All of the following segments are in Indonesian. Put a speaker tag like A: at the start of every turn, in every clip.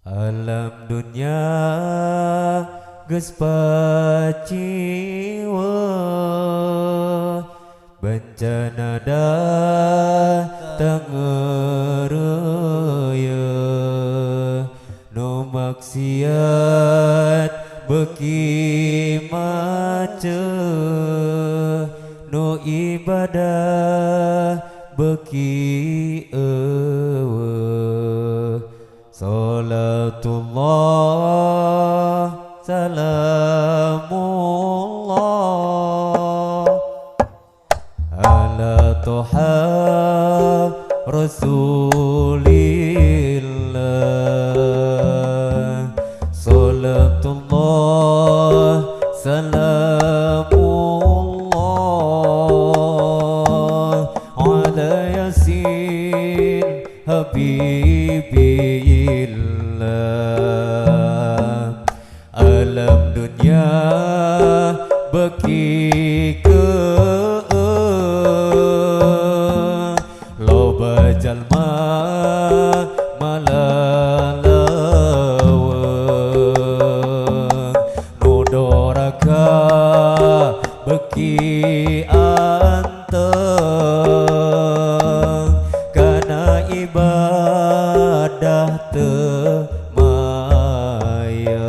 A: Alam dunya geus paciwa, bencana datang ngeureuyeuh, nu maksiat beuki maceuh, nu ibadah beuki eueuh. Salatullah salamullah ala toha rasulillah. Salatullah salamullah ala yasin habibillah. Alam dunya beki loba jalma malalaweng, nu doraka beki anteng, kana ibadah teu mayang.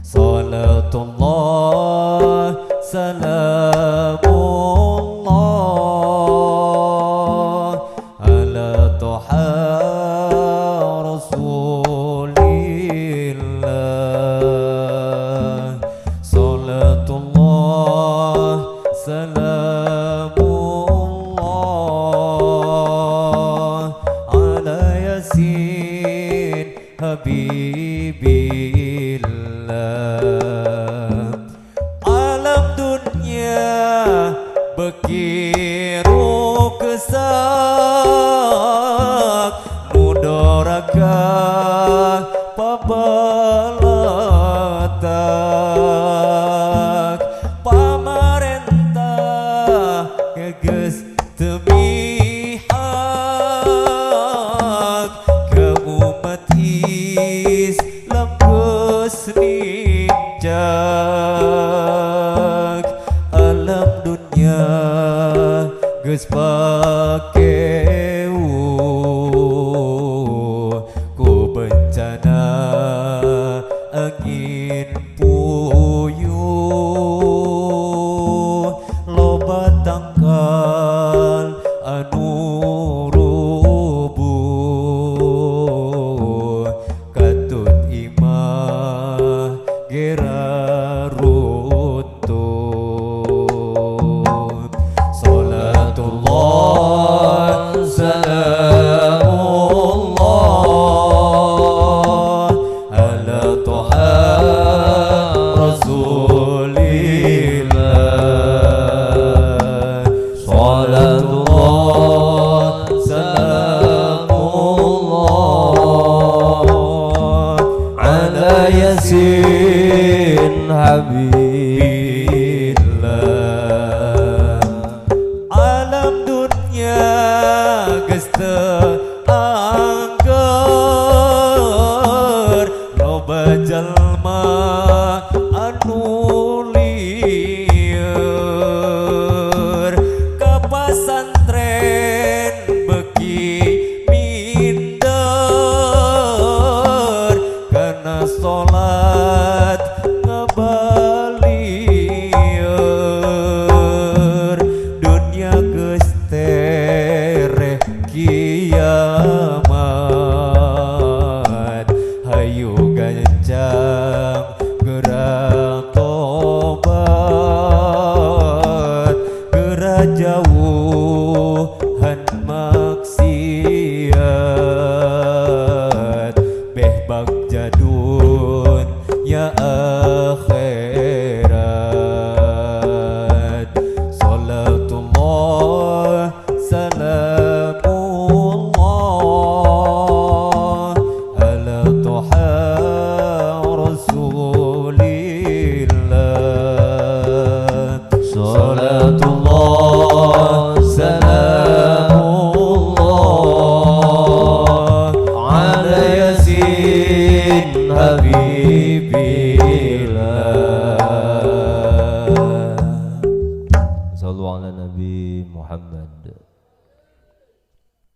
A: Salatullah salamullah ala toha rasulillah. Salatullah salamullah ala yasin habibillah. Alam dunya beki rukesak, mudoraka pabalatak, pamarentah geus teu mihak, ka umat Islam geus ninjak. Alam dunya geus pakeu ku bencana angin puyuh, loba tangkal anu rubuh, katut imah gera runtuh. Salatullah salamullah ala toha rasulillah. Salatullah salamullah ala yasin habibillah. Alam dunya geus teu angger, loba jalma anu lieur, ka pasantren beki minder, kana salat
B: ala yasin habibillah. Sallu ala Nabi Muhammad.